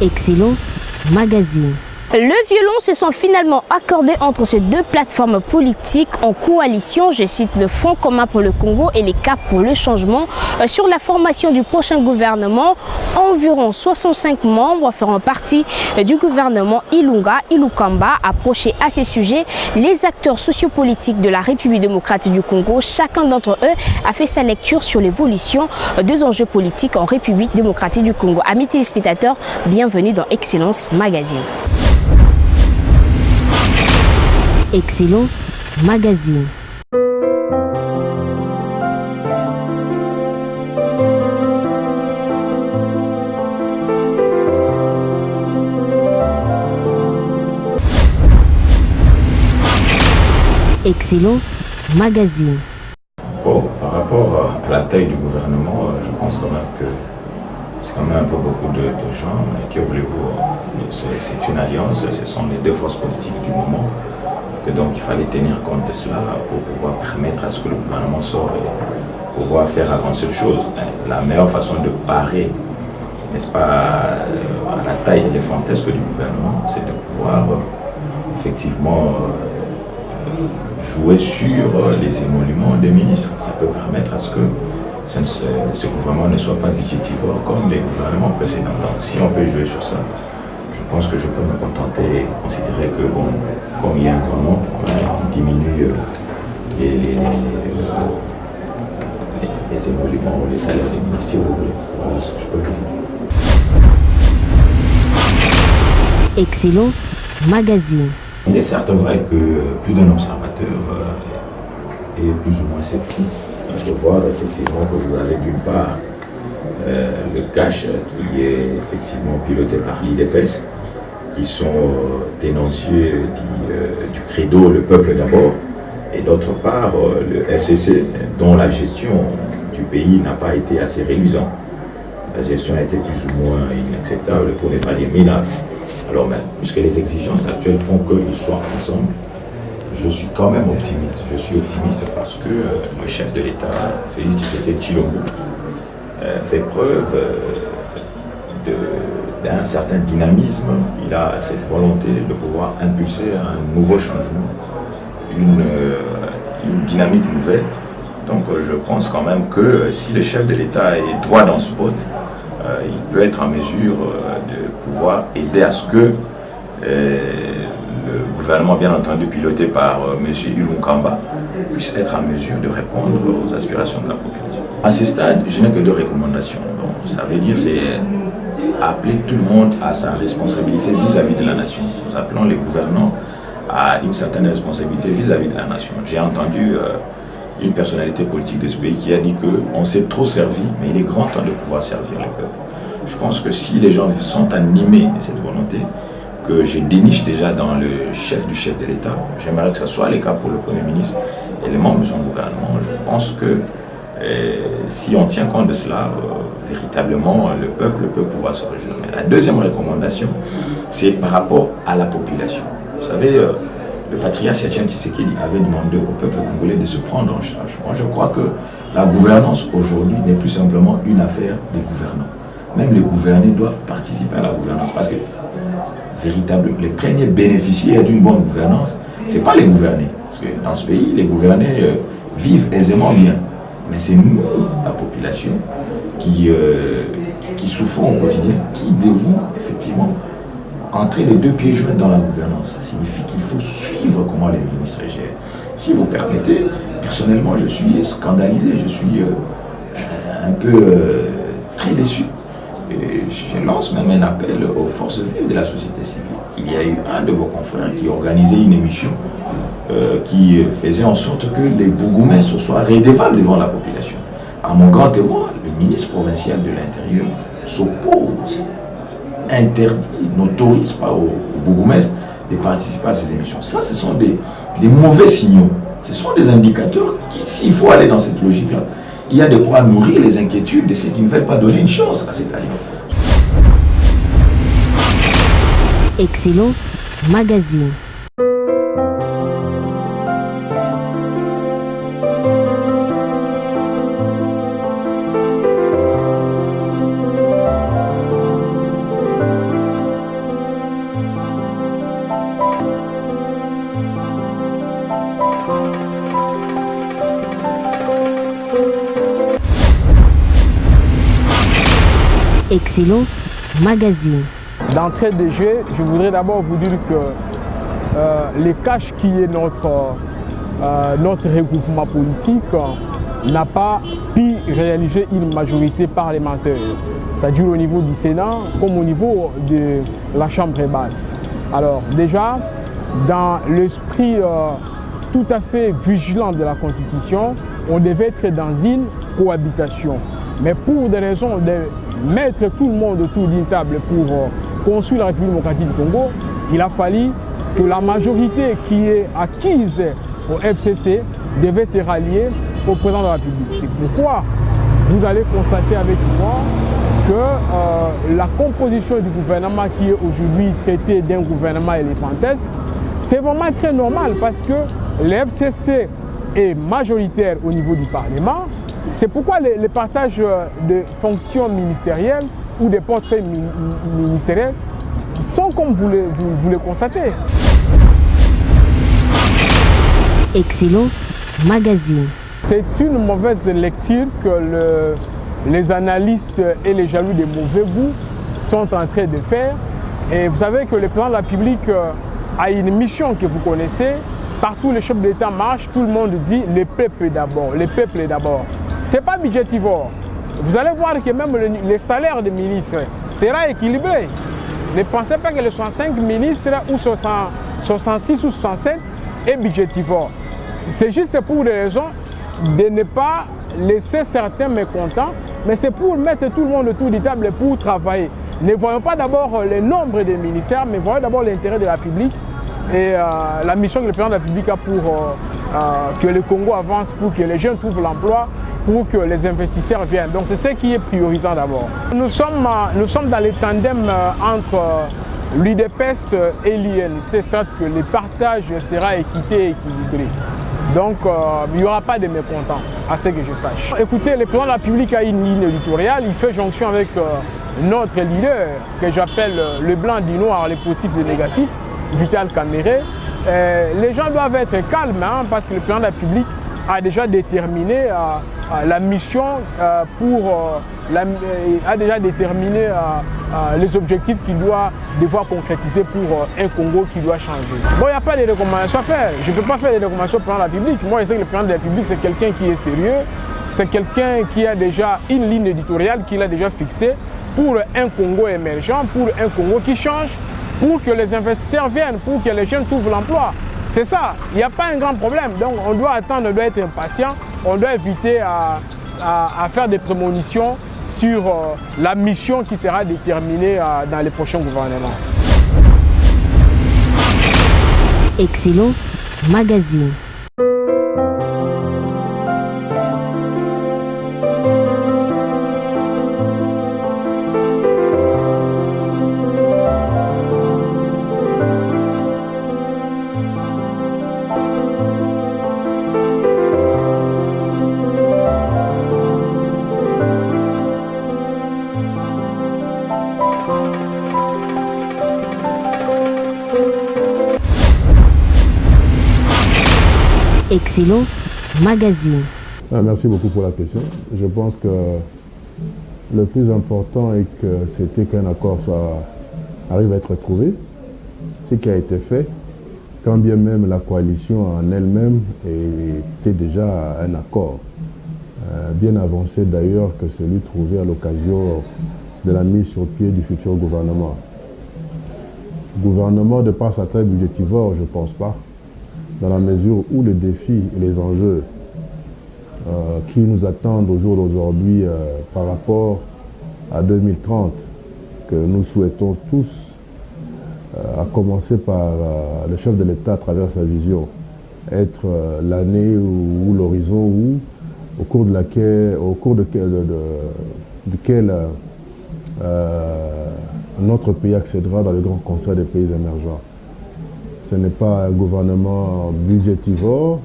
Excellence Magazine. Le violon se sont finalement accordés entre ces deux plateformes politiques en coalition, je cite le Front commun pour le Congo et les Cap pour le changement, sur la formation du prochain gouvernement. Environ 65 membres feront partie du gouvernement Ilunga-Ilukamba. Approchés à ces sujets, les acteurs sociopolitiques de la République démocratique du Congo, chacun d'entre eux a fait sa lecture sur l'évolution des enjeux politiques en République démocratique du Congo. Amis téléspectateurs, bienvenue dans Excellence Magazine. Excellence Magazine. Excellence Magazine. Bon, par rapport à la taille du gouvernement, je pense quand même que c'est quand même un peu beaucoup de gens. Mais que voulez-vous, c'est une alliance, ce sont les deux forces politiques du moment. Que donc il fallait tenir compte de cela pour pouvoir permettre à ce que le gouvernement sorte et pouvoir faire avancer les choses. La meilleure façon de parer, n'est-ce pas, à la taille éléphantesque du gouvernement, c'est de pouvoir effectivement jouer sur les émoluments des ministres. Ça peut permettre à ce que ce gouvernement ne soit pas budgétivore comme les gouvernements précédents. Donc si on peut jouer sur ça, je pense que je peux me contenter et considérer que, bon, comme il y a un grand nombre, on diminue les émoluments, les salaires des ministres, si vous voulez. Voilà ce que je peux vous dire. Excellence Magazine. Il est certes vrai que plus d'un observateur est plus ou moins sceptique de voir effectivement que vous avez d'une part le cash qui est effectivement piloté par l'IDPS, qui sont ténancieux du credo le peuple d'abord, et d'autre part le FCC dont la gestion du pays n'a pas été assez réluisante. La gestion a été plus ou moins inacceptable, pour ne pas dire minable. Alors même, puisque les exigences actuelles font qu'ils soient ensemble, je suis quand même optimiste. Je suis optimiste parce que le chef de l'État, Félix Tshisekedi Tshilombo, fait preuve d'un certain dynamisme. Il a cette volonté de pouvoir impulser un nouveau changement, une dynamique nouvelle. Donc je pense quand même que si le chef de l'État est droit dans ce botte, il peut être en mesure de pouvoir aider à ce que le gouvernement, bien entendu piloté par M. Ilunga, puisse être en mesure de répondre aux aspirations de la population. À ce stade, je n'ai que deux recommandations. Donc, ça veut dire c'est appeler tout le monde à sa responsabilité vis-à-vis de la nation. Nous appelons les gouvernants à une certaine responsabilité vis-à-vis de la nation. J'ai entendu une personnalité politique de ce pays qui a dit qu'on s'est trop servi, mais il est grand temps de pouvoir servir le peuple. Je pense que si les gens sont animés de cette volonté, que je déniche déjà dans le chef du chef de l'État, j'aimerais que ce soit le cas pour le Premier ministre et les membres de son gouvernement. Je pense que si on tient compte de cela, véritablement, le peuple peut pouvoir se réjouir. Mais la deuxième recommandation, c'est par rapport à la population. Vous savez, le patriarche Etienne Tshisekedi avait demandé au peuple congolais de se prendre en charge. Moi, je crois que la gouvernance aujourd'hui n'est plus simplement une affaire des gouvernants. Même les gouvernés doivent participer à la gouvernance parce que véritablement, les premiers bénéficiaires d'une bonne gouvernance, ce n'est pas les gouvernés. Parce que dans ce pays, les gouvernés vivent aisément bien. Mais c'est nous, la population, qui souffrons au quotidien, qui devons effectivement entrer les deux pieds joints dans la gouvernance. Ça signifie qu'il faut suivre comment les ministres gèrent. Si vous permettez, personnellement, je suis scandalisé, je suis un peu très déçu Et je lance même un appel aux forces vives de la société civile. Il y a eu un de vos confrères qui organisait une émission qui faisait en sorte que les bourgmestres soient redevables devant la population. À mon grand témoin, le ministre provincial de l'Intérieur s'oppose, interdit, n'autorise pas aux bourgmestres de participer à ces émissions. Ça, ce sont des mauvais signaux. Ce sont des indicateurs qui, s'il faut aller dans cette logique-là, il y a de quoi nourrir les inquiétudes de ceux qui ne veulent pas donner une chance à cet aliment. Excellence Magazine. Excellence Magazine. D'entrée de jeu, je voudrais d'abord vous dire que les caches qui est notre regroupement politique n'a pas pu réaliser une majorité parlementaire, c'est-à-dire au niveau du Sénat comme au niveau de la Chambre basse. Alors déjà, dans l'esprit tout à fait vigilant de la Constitution, on devait être dans une cohabitation. Mais pour des raisons de mettre tout le monde autour d'une table pour construire la République démocratique du Congo, il a fallu que la majorité qui est acquise au FCC devait se rallier au président de la République. C'est pourquoi vous allez constater avec moi que la composition du gouvernement qui est aujourd'hui traitée d'un gouvernement éléphantesque, c'est vraiment très normal parce que le FCC est majoritaire au niveau du Parlement. C'est pourquoi les partages de fonctions ministérielles ou des portefeuilles ministériels sont comme vous le constatez. Excellence Magazine. C'est une mauvaise lecture que les analystes et les jaloux des mauvais goûts sont en train de faire. Et vous savez que le président de la République a une mission que vous connaissez. Partout les chefs d'État marchent, tout le monde dit le peuple d'abord, le peuple d'abord. Ce n'est pas budgétivore. Vous allez voir que même les salaires des ministres sera équilibré. Ne pensez pas que les 65 ministres ou 66 ou 67 est budgétivore. C'est juste pour des raisons de ne pas laisser certains mécontents, mais c'est pour mettre tout le monde autour de table pour travailler. Ne voyons pas d'abord le nombre des ministères, mais voyons d'abord l'intérêt de la République et la mission que le président de la République a pour que le Congo avance, pour que les jeunes trouvent l'emploi, pour que les investisseurs viennent. Donc c'est ce qui est priorisant d'abord. Nous sommes dans les tandems entre l'UDPS et l'INC, certes que le partage sera équité et équilibré. Donc il n'y aura pas de mécontents, à ce que je sache. Écoutez, le président de la République a une ligne éditoriale, il fait jonction avec notre leader, que j'appelle le blanc du noir, les positifs et les négatifs, Vital Kamerhe. Les gens doivent être calmes parce que le président de la République a déjà déterminé la mission a déjà déterminé les objectifs qu'il doit devoir concrétiser pour un Congo qui doit changer. Bon, il n'y a pas de recommandations à faire. Je ne peux pas faire des recommandations au président de la République. Moi, je sais que le président de la République, c'est quelqu'un qui est sérieux. C'est quelqu'un qui a déjà une ligne éditoriale qu'il a déjà fixée pour un Congo émergent, pour un Congo qui change, pour que les investisseurs viennent, pour que les jeunes trouvent l'emploi. C'est ça, il n'y a pas un grand problème. Donc on doit attendre, on doit être impatient, on doit éviter à faire des prémonitions sur la mission qui sera déterminée dans les prochains gouvernements. Excellence Magazine. Excellence Magazine. Merci beaucoup pour la question. Je pense que le plus important est que c'était qu'un accord arrive à être trouvé. Ce qui a été fait, quand bien même la coalition en elle-même était déjà un accord, bien avancé d'ailleurs que celui trouvé à l'occasion de la mise sur pied du futur gouvernement. Gouvernement de par sa taille budgétivore, je ne pense pas, dans la mesure où les défis et les enjeux qui nous attendent au jour d'aujourd'hui par rapport à 2030, que nous souhaitons tous, à commencer par le chef de l'État à travers sa vision, être l'année ou l'horizon où, au cours duquel notre pays accédera dans le grand concert des pays émergents. Ce n'est pas un gouvernement budgétivore,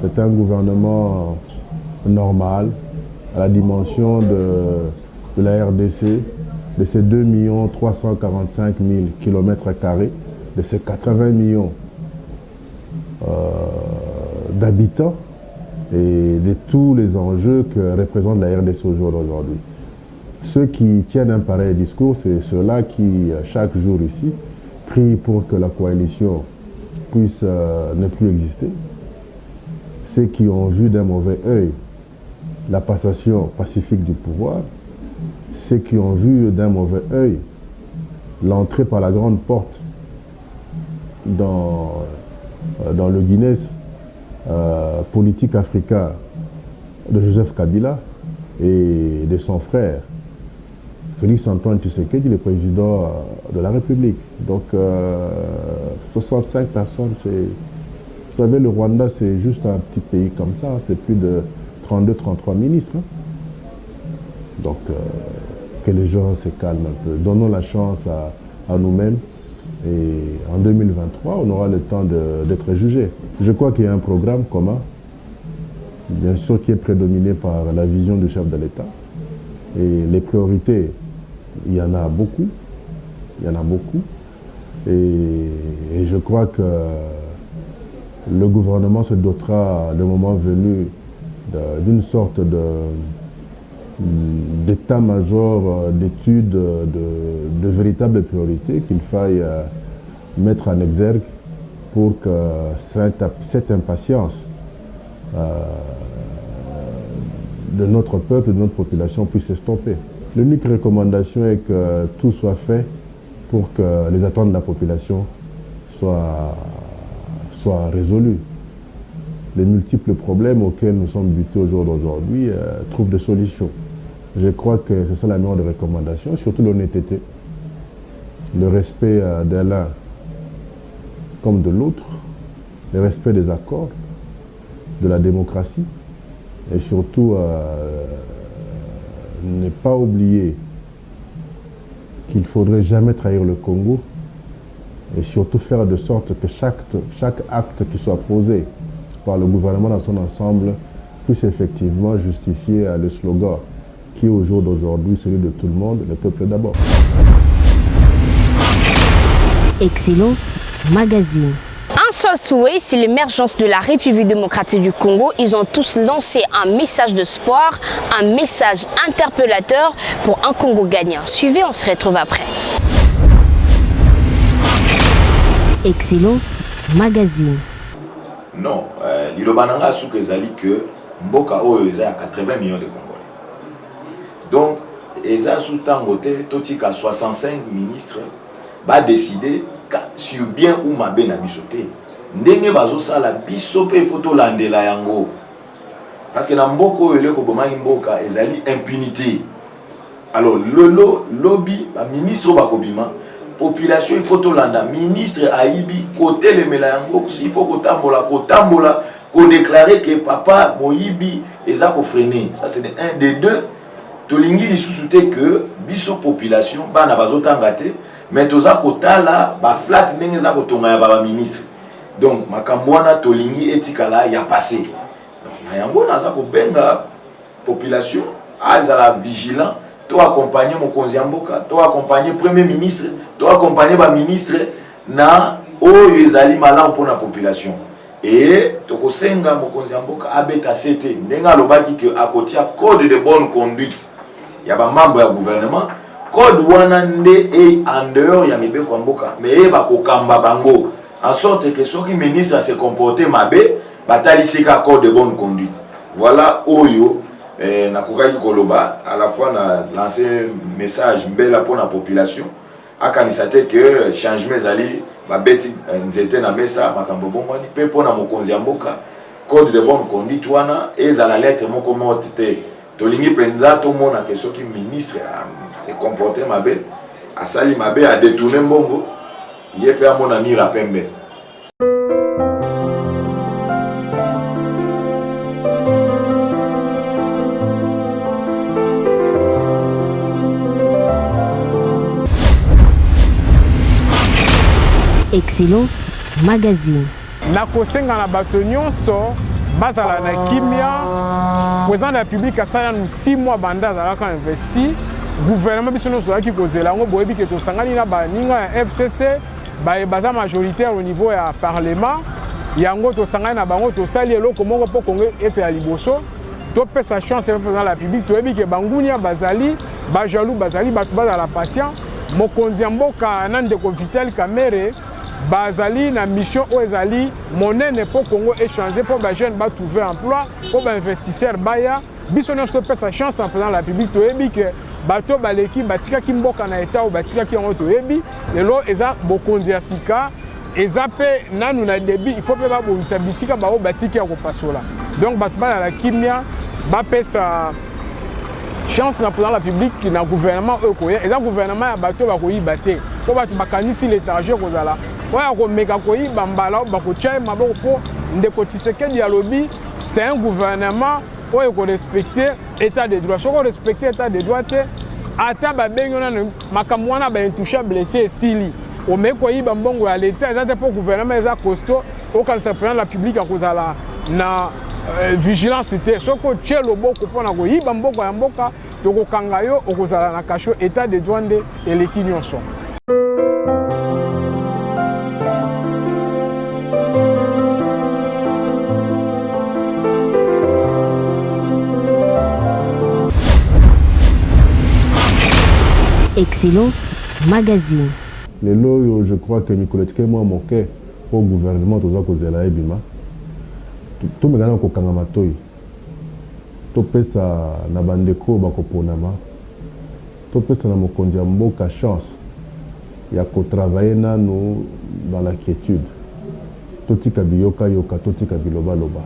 c'est un gouvernement normal, à la dimension de la RDC, de ces 2 345 000 km², de ces 80 millions d'habitants et de tous les enjeux que représente la RDC au jour d'aujourd'hui. Ceux qui tiennent un pareil discours, c'est ceux-là qui, chaque jour ici, prient pour que la coalition puisse ne plus exister. Ceux qui ont vu d'un mauvais œil la passation pacifique du pouvoir, ceux qui ont vu d'un mauvais œil l'entrée par la grande porte dans le Guinness politique africain de Joseph Kabila et de son frère Félix Antoine Tshisekedi, le président de la République. Donc 65 personnes, c'est... Vous savez, le Rwanda, c'est juste un petit pays comme ça, c'est plus de 32-33 ministres. Hein. Donc que les gens se calment un peu. Donnons la chance à nous-mêmes. Et en 2023, on aura le temps d'être jugés. Je crois qu'il y a un programme commun, bien sûr, qui est prédominé par la vision du chef de l'État. Et les priorités, il y en a beaucoup. Il y en a beaucoup. Et je crois que le gouvernement se dotera, le moment venu, d'une sorte d'état-major d'études de véritables priorités qu'il faille mettre en exergue pour que cette impatience de notre peuple, de notre population puisse s'estomper. L'unique recommandation est que tout soit fait pour que les attentes de la population soient résolues. Les multiples problèmes auxquels nous sommes butés au jour d'aujourd'hui trouvent des solutions. Je crois que c'est ça la meilleure des recommandations, surtout l'honnêteté, le respect de l'un comme de l'autre, le respect des accords, de la démocratie, et surtout ne pas oublier qu'il ne faudrait jamais trahir le Congo, et surtout faire de sorte que chaque acte qui soit posé par le gouvernement dans son ensemble puisse effectivement justifier le slogan qui est au jour d'aujourd'hui celui de tout le monde, le peuple d'abord. Excellence Magazine. Un seul souhait, c'est l'émergence de la République démocratique du Congo. Ils ont tous lancé un message d'espoir, un message interpellateur pour un Congo gagnant. Suivez, on se retrouve après. Excellence Magazine. Non, l'Ilobananga souk ezali que Mboka oyo eza 80 millions de Congolais. Donc, eza sous tangote totika 65 ministres va décider sur bien ou mabe na bisote. Ndenge bazo sala bisope photo landela yango. Parce que na Mboko oyo leko boma Mboka ezali impunité. Alors le lobby ba ministre bakobima population il faut tolanda ministre aibi côté le melayango il faut kotambola ko déclarer que papa moyibi eza ko freiner. Ça c'est un des deux. Tolingi li sousouté que biso population bana bazotanga te mais toza kotala ba flat ndenge za kotonga ya ba ministre. Donc makambo wana tolingi etikala ya passé. Donc na yango naza ko benga population azala vigilant. Tu accompagner mon konzi Mboka, tu accompagner premier ministre, tu accompagner ba ministre na oyo ezali malamu pour la population. Et toko senga mon konzi Mboka abeta CT ndenga lobaki que akotia code de bonne conduite. Ya ba membre ya gouvernement, code wana nde e en dehors ya mibeko Mboka, mais ba kokamba bango en sorte que soki ministre se comporter mabe, batali sika code de bonne conduite. Voilà oyo Et nakokaki koloba à la fois na lancer message mbela pour la population akanisate que changement ezali babeti nzete na mesa makambo bongwani pe pona mokonzi ya mboka code de bonne conduite wana ezala lettre moko mote te tolingi penza tomona ke soki ministre se comporter mabe asali mabe a détourner mbongo ye pe amona mira pembe. Excellence Magazine. Nakosenga na bato nyonso bazala na kimia président de la République asala nous 6 mois banda azalaka investi gouvernement biso nyonso azalaki kozela yango boyebi ke tosangani na baninga ya FCC baza majoritaire au niveau ya parlement yango tosangani na bango tosali eloko moko mpo Congo efe ya liboso topesa chance ya président de la République toyebi ke bangunia bazali bajaloux bazali bato bazala patient mokonzi ya mboka na ndeko Vital Kamerhe bazali na mission oyo ezali monene po Congo échanger po ba jeune ba trouver emploi po ba investisseur baya biso nyonso topesa chance na président de la République toyebi ke bato baleki batikaki mboka na etat o batikaki yango toyebi lelo eza bokonzi ya sika eza pe nanu na débit il faut pe babongisa bisika bao batiki ya kopasola donc bato bazala kimia bapesa chance na président de la République na gouvernement okoya eza gouvernement ya bato bakoyiba te po bato bakanisi l'étranger kozala oya komeka koyiba mbala bakotia maboko po ndeko Tshisekedi alobi c'est un gouvernement oyo korespecter état de droit soko respecter état de droit te ata babengi na makambo wana baintouchable blessé esili omeki koyiba mbongo ya l'état eza te po gouvernement eza costaud okanisa président de la République akozala na vigilance te soko tie loboko mpona koyiba mboko ya mboka tokokanga yo okozala na kasho état de droit nde eleki nyonso. Excellence Magazine. Les lois, je crois que Nicolette moi moqué au gouvernement tout ça cause la ebima. Tout me gana ko kanga matoi. To pesa na bandeko bakoponama. To pesa na mokonzi mboka chance ya ko travailler na nous dans la quiétude. Totika biyoka yoka totika biloba loba.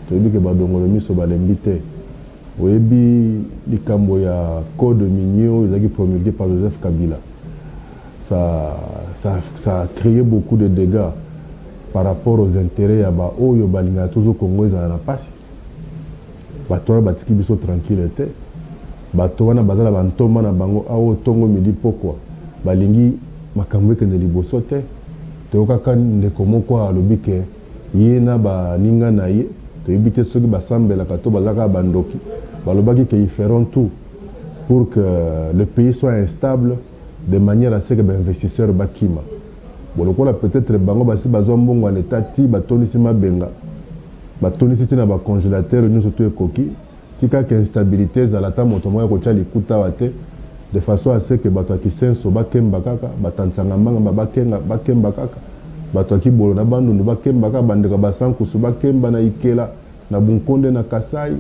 To yebi ke badongolo miso balembite. Oyebi likambo ya code minier ezaki promulgué par Joseph Kabila. Ça a créé beaucoup de dégâts par rapport aux intérêts ya ba oyo balinga toujours Congo ezala na pasi. Bato wana batiki biso tranquille te. Bato wana bazala bantoma na bango awo tongo midi pokwa. Balingi makambo ekende liboso te. Toyokaka ndeko moko alobi ke ye na baninga na ye toyebi te soki basambelaka to bazalaka bandoki balobaki qu'ils feront tout pour que le pays soit instable de manière à ce que les investisseurs bakima. Bon, lokola peut-être bango basi bazwa mbongo en état ti batonisi mabenga batonisi tina ba congélateur nyonso to ekoki tika ke instabilité zalata moto moya kotia likuta wate de façon à ce que bato akisenso bakemba kaka batansanga mbanga bakemba kaka bato akibolo na bandundu bakemba kaka bandeka basankusu bakemba na ikela na Bunkonde na Kasai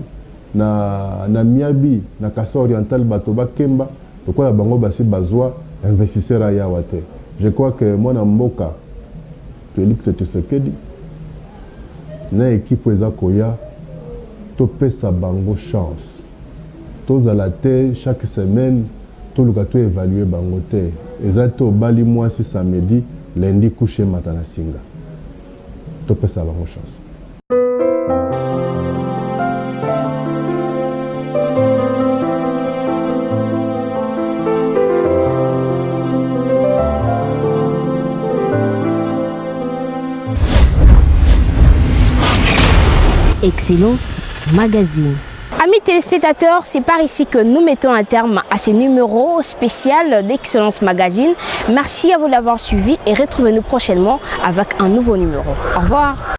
na Miabi na Kasa oriental bato bakemba lokola bango basi bazwa investisseur aya wate. Je crois que moi na mboka Félix Tshisekedi na équipe eza koya to pesa bango chance tozala te chaque semaine toluka to évaluer bango te eza to bali mwasi samedi lundi coucher matana singa to pesa bango chance. Excellence Magazine. Amis téléspectateurs, c'est par ici que nous mettons un terme à ce numéro spécial d'Excellence Magazine. Merci à vous d'avoir suivi et retrouvez-nous prochainement avec un nouveau numéro. Au revoir.